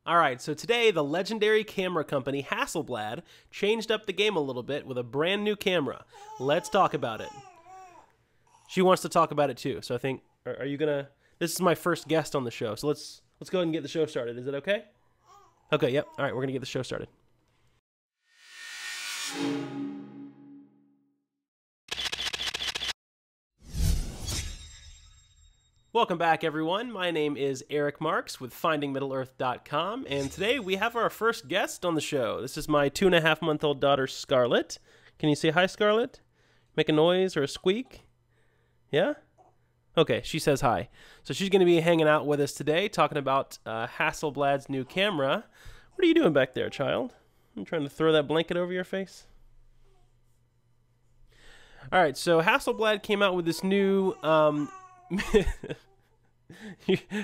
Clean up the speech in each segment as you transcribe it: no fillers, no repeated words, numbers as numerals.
All right, so today the legendary camera company Hasselblad changed up the game a little bit with a brand new camera. Let's talk about it. She wants to talk about it too, so I think, are you gonna? This is my first guest on the show, so let's go ahead and get the show started. Is it okay? Okay, yep. All right, we're gonna get the show started. Welcome back, everyone. My name is Eric Marks with FindingMiddleEarth.com, and today we have our first guest on the show. This is my 2.5-month-old daughter, Scarlett. Can you say hi, Scarlett? Make a noise or a squeak? Yeah? Okay, she says hi. So she's going to be hanging out with us today, talking about Hasselblad's new camera. What are you doing back there, child? I'm trying to throw that blanket over your face. All right, so Hasselblad came out with this new...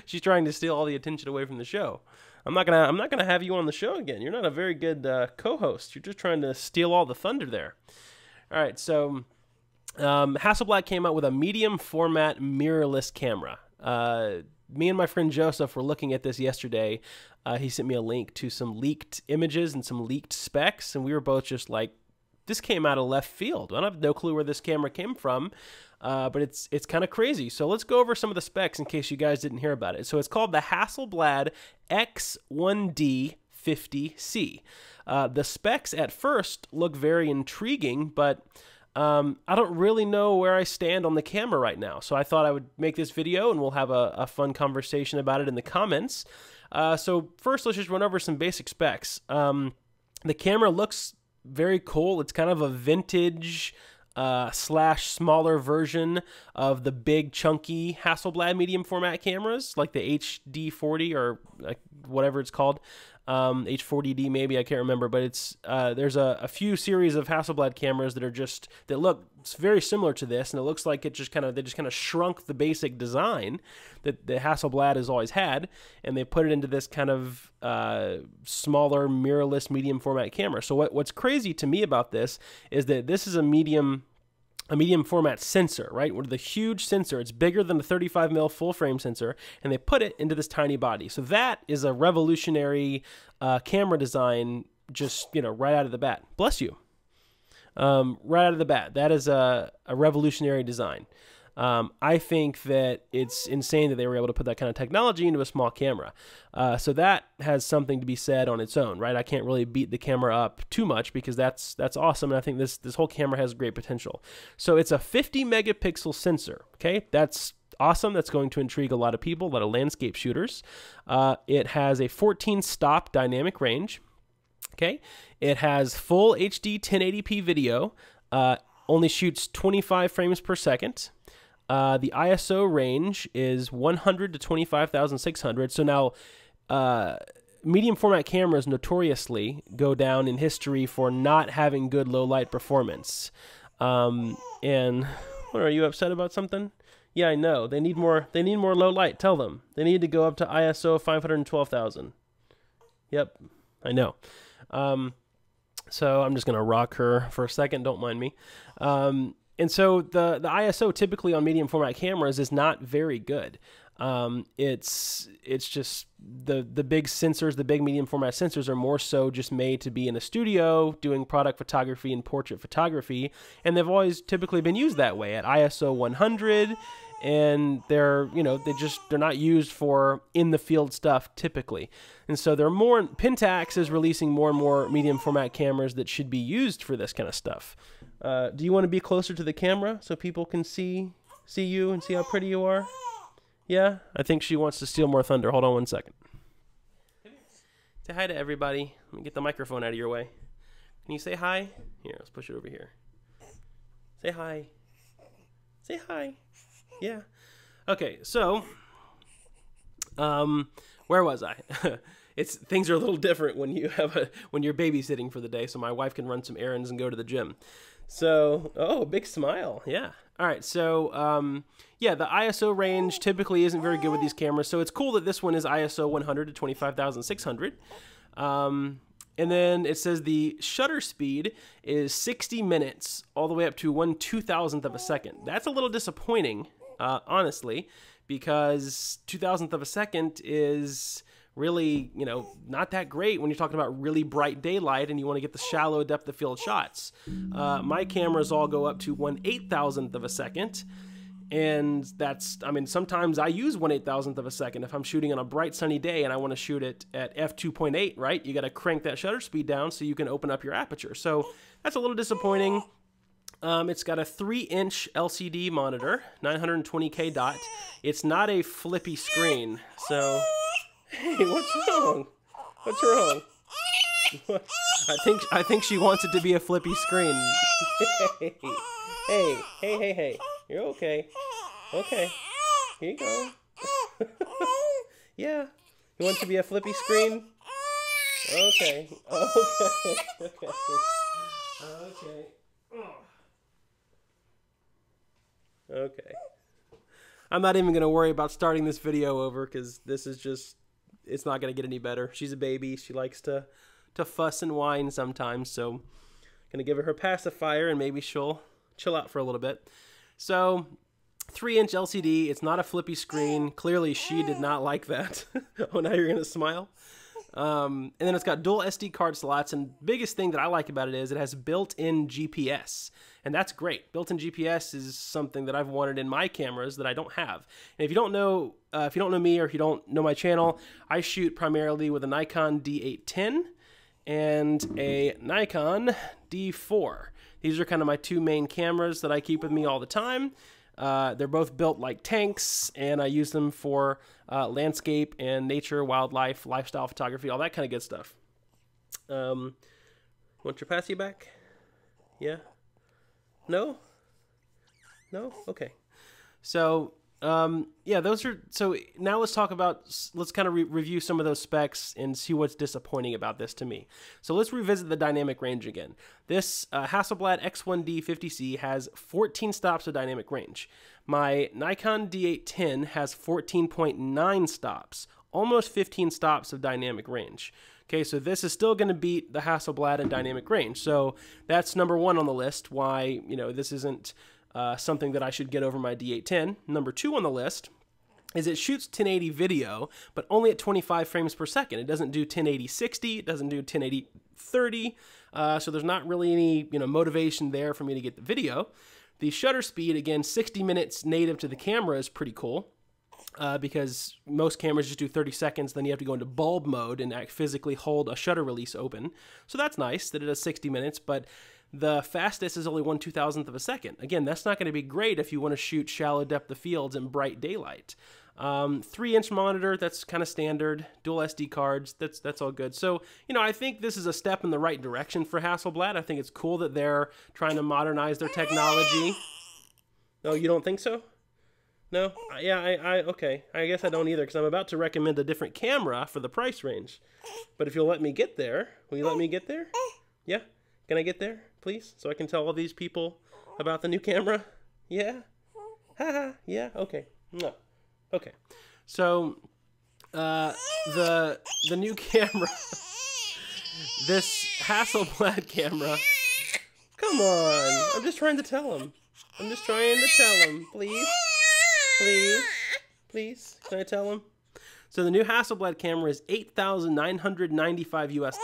She's trying to steal all the attention away from the show. I'm not gonna have you on the show again. You're not a very good co-host. You're just trying to steal all the thunder there. All right, so Hasselblad came out with a medium format mirrorless camera. Me and my friend Joseph were looking at this yesterday. He sent me a link to some leaked images and some leaked specs, and we were both just like, this came out of left field. I have no clue where this camera came from, but it's kind of crazy. So let's go over some of the specs in case you guys didn't hear about it. So it's called the Hasselblad X1D-50c. The specs at first look very intriguing, but I don't really know where I stand on the camera right now. So I thought I would make this video and we'll have a fun conversation about it in the comments. So first, let's just run over some basic specs. The camera looks very cool. It's kind of a vintage slash smaller version of the big chunky Hasselblad medium format cameras, like the HD40 or whatever it's called, H40D maybe, I can't remember. But it's there's a few series of Hasselblad cameras that look very similar to this, and it looks like they just kind of shrunk the basic design that the Hasselblad has always had, and they put it into this kind of smaller mirrorless medium format camera. So what's crazy to me about this is that this is a medium format sensor, right? With the huge sensor, it's bigger than the 35mm full frame sensor, and they put it into this tiny body. So that is a revolutionary camera design, just right out of the bat. Bless you. Right out of the bat, that is a revolutionary design. I think that it's insane that they were able to put that kind of technology into a small camera. So that has something to be said on its own, right? I can't really beat the camera up too much because that's awesome, and I think this whole camera has great potential. So it's a 50 megapixel sensor, okay? That's awesome. That's going to intrigue a lot of people, a lot of landscape shooters. It has a 14-stop dynamic range, okay? It has full HD 1080p video, only shoots 25 frames per second. The ISO range is 100 to 25,600. So now, medium format cameras notoriously go down in history for not having good low light performance. And what, are you upset about something? Yeah, I know. They need more low light. Tell them. They need to go up to ISO 512,000. Yep, I know. So I'm just gonna rock her for a second. Don't mind me. And so the ISO typically on medium format cameras is not very good. It's just the big sensors, the big medium format sensors are more so just made to be in a studio doing product photography and portrait photography, and they've always typically been used that way at ISO 100, and they're not used for in the field stuff typically. And so Pentax is releasing more and more medium format cameras that should be used for this kind of stuff. Do you want to be closer to the camera so people can see you and see how pretty you are? Yeah? I think she wants to steal more thunder. Hold on one second. Say hi to everybody. Let me get the microphone out of your way. Can you say hi? Here, let's push it over here. Say hi. Say hi. Yeah. Okay, so where was I? Things are a little different when you're babysitting for the day, so my wife can run some errands and go to the gym. So, oh, big smile. Yeah. All right. So, yeah, the ISO range typically isn't very good with these cameras. So it's cool that this one is ISO 100 to 25,600. And then it says the shutter speed is 60 minutes all the way up to 1/2000th of a second. That's a little disappointing, honestly, because 2,000th of a second is really, you know, not that great when you're talking about really bright daylight and you want to get the shallow depth of field shots. My cameras all go up to 1/8,000th of a second. And that's, I mean, sometimes I use 1/8,000th of a second if I'm shooting on a bright sunny day and I want to shoot it at f2.8, right? You got to crank that shutter speed down so you can open up your aperture. So that's a little disappointing. It's got a 3-inch LCD monitor, 920K dot. It's not a flippy screen. So, hey, what's wrong? What's wrong? I think she wants it to be a flippy screen. Hey. You're okay. Okay. Here you go. Yeah. You want it to be a flippy screen? Okay. Okay. I'm not even going to worry about starting this video over because this is just, it's not going to get any better. She's a baby. She likes to fuss and whine sometimes. So I'm going to give her pacifier and maybe she'll chill out for a little bit. So 3-inch LCD. It's not a flippy screen. Clearly she did not like that. Oh, now you're going to smile. And then it's got dual SD card slots, and biggest thing that I like about it is it has built-in GPS, and that's great. Built-in GPS is something that I've wanted in my cameras that I don't have. And if you don't know me or if you don't know my channel, I shoot primarily with a Nikon D810 and a Nikon D4. These are kind of my two main cameras that I keep with me all the time. They're both built like tanks, and I use them for landscape and nature, wildlife, lifestyle photography, all that kind of good stuff. Want your passy back? Yeah? No? No? Okay. So, yeah, those are, so now let's talk about, let's kind of review some of those specs and see what's disappointing about this to me. So let's revisit the dynamic range again. This Hasselblad X1D-50c has 14 stops of dynamic range. My Nikon D810 has 14.9 stops, almost 15 stops of dynamic range. Okay, so this is still going to beat the Hasselblad in dynamic range. So that's number one on the list, why, you know, this isn't something that I should get over my D810. Number two on the list is it shoots 1080 video, but only at 25 frames per second. It doesn't do 1080-60, it doesn't do 1080-30, so there's not really any, you know, motivation there for me to get the video. The shutter speed, again, 60 minutes native to the camera is pretty cool, because most cameras just do 30 seconds, then you have to go into bulb mode and physically hold a shutter release open. So that's nice that it does 60 minutes, but the fastest is only 1/2000th of a second. Again, that's not going to be great if you want to shoot shallow depth of fields in bright daylight. 3-inch monitor, that's kind of standard. Dual SD cards, that's all good. So, you know, I think this is a step in the right direction for Hasselblad. I think it's cool that they're trying to modernize their technology. No, you don't think so? No? Yeah, okay. I guess I don't either, because I'm about to recommend a different camera for the price range. But if you'll let me get there, will you let me get there? Yeah? Can I get there, please? So I can tell all these people about the new camera? Yeah? Haha, yeah? Okay. No. Okay. So, the new camera, this Hasselblad camera, come on. I'm just trying to tell him. Please. Please. Can I tell him? So the new Hasselblad camera is $8,995 US.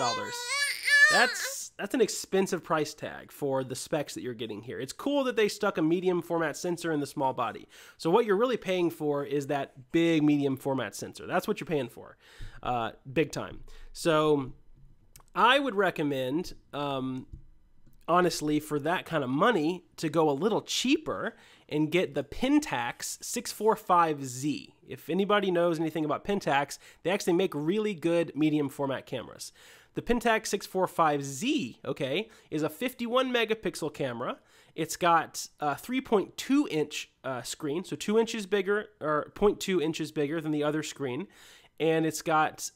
That's an expensive price tag for the specs that you're getting here. It's cool that they stuck a medium format sensor in the small body. So what you're really paying for is that big medium format sensor. That's what you're paying for, big time. So I would recommend, honestly, for that kind of money, to go a little cheaper and get the Pentax 645Z. If anybody knows anything about Pentax, they actually make really good medium format cameras. The Pentax 645Z, okay, is a 51 megapixel camera. It's got a 3.2 inch screen, so 2 inches bigger, or 0.2 inches bigger than the other screen. And it's got,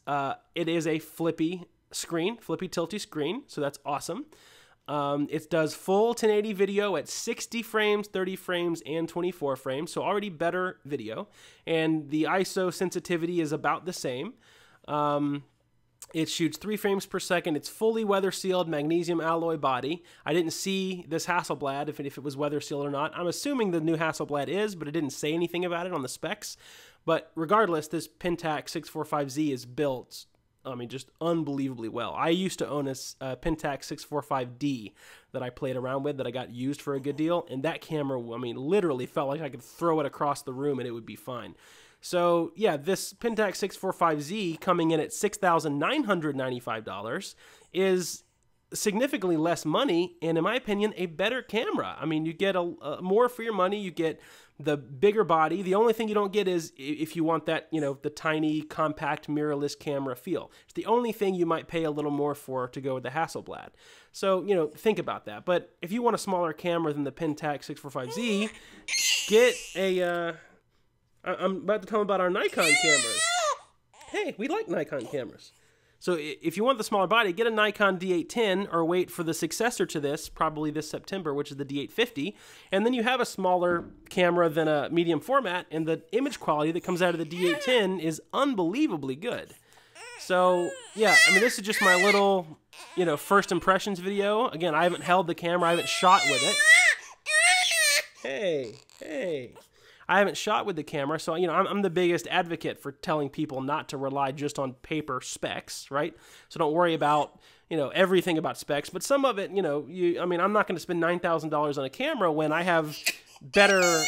it is a flippy screen, flippy tilty screen, so that's awesome. It does full 1080 video at 60 frames, 30 frames, and 24 frames, so already better video. And the ISO sensitivity is about the same. It shoots 3 frames per second. It's fully weather sealed, magnesium alloy body. I didn't see this Hasselblad if it was weather sealed or not. I'm assuming the new Hasselblad is, but it didn't say anything about it on the specs. But regardless, this Pentax 645Z is built, I mean, just unbelievably well. I used to own a Pentax 645D that I played around with that I got used for a good deal. And that camera, I mean, literally felt like I could throw it across the room and it would be fine. So, yeah, this Pentax 645Z coming in at $6,995 is significantly less money and, in my opinion, a better camera. I mean, you get more for your money. You get the bigger body. The only thing you don't get is if you want that, you know, the tiny, compact, mirrorless camera feel. It's the only thing you might pay a little more for to go with the Hasselblad. So, you know, think about that. But if you want a smaller camera than the Pentax 645Z, get a... I'm about to tell them about our Nikon cameras. Hey, we like Nikon cameras. So if you want the smaller body, get a Nikon D810 or wait for the successor to this, probably this September, which is the D850. And then you have a smaller camera than a medium format, and the image quality that comes out of the D810 is unbelievably good. So, yeah, I mean, this is just my little, you know, first impressions video. Again, I haven't held the camera. I haven't shot with it. Hey. I haven't shot with the camera, so, you know, I'm the biggest advocate for telling people not to rely just on paper specs, right? So don't worry about, you know, everything about specs, but some of it, you know, I mean, I'm not going to spend $9,000 on a camera when I have better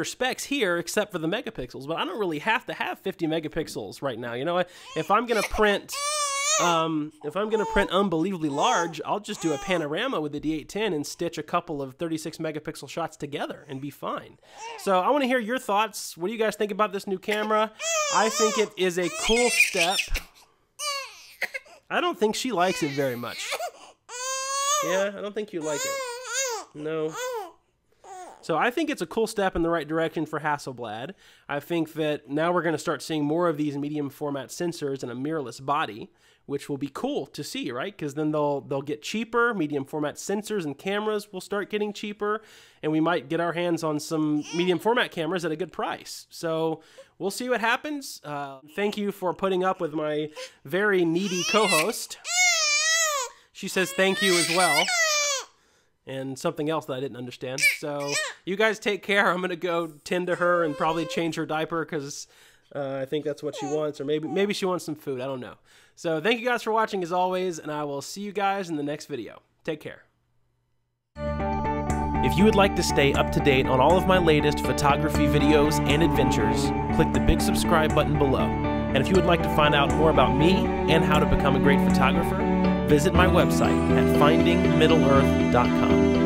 specs here, except for the megapixels. But I don't really have to have 50 megapixels right now. You know, if I'm going to print unbelievably large, I'll just do a panorama with the D810 and stitch a couple of 36 megapixel shots together and be fine. So I want to hear your thoughts. What do you guys think about this new camera? I think it is a cool step. I don't think she likes it very much. Yeah, I don't think you like it. No. So I think it's a cool step in the right direction for Hasselblad. I think that now we're going to start seeing more of these medium format sensors in a mirrorless body, which will be cool to see, right? Because then they'll get cheaper. Medium format sensors and cameras will start getting cheaper, and we might get our hands on some medium format cameras at a good price. So we'll see what happens. Thank you for putting up with my very needy co-host. She says thank you as well. And something else that I didn't understand. So you guys take care. I'm going to go tend to her and probably change her diaper because I think that's what she wants. Or maybe she wants some food. I don't know. So thank you guys for watching as always, and I will see you guys in the next video. Take care. If you would like to stay up to date on all of my latest photography videos and adventures, click the big subscribe button below. And if you would like to find out more about me and how to become a great photographer, visit my website at findingmiddleearth.com.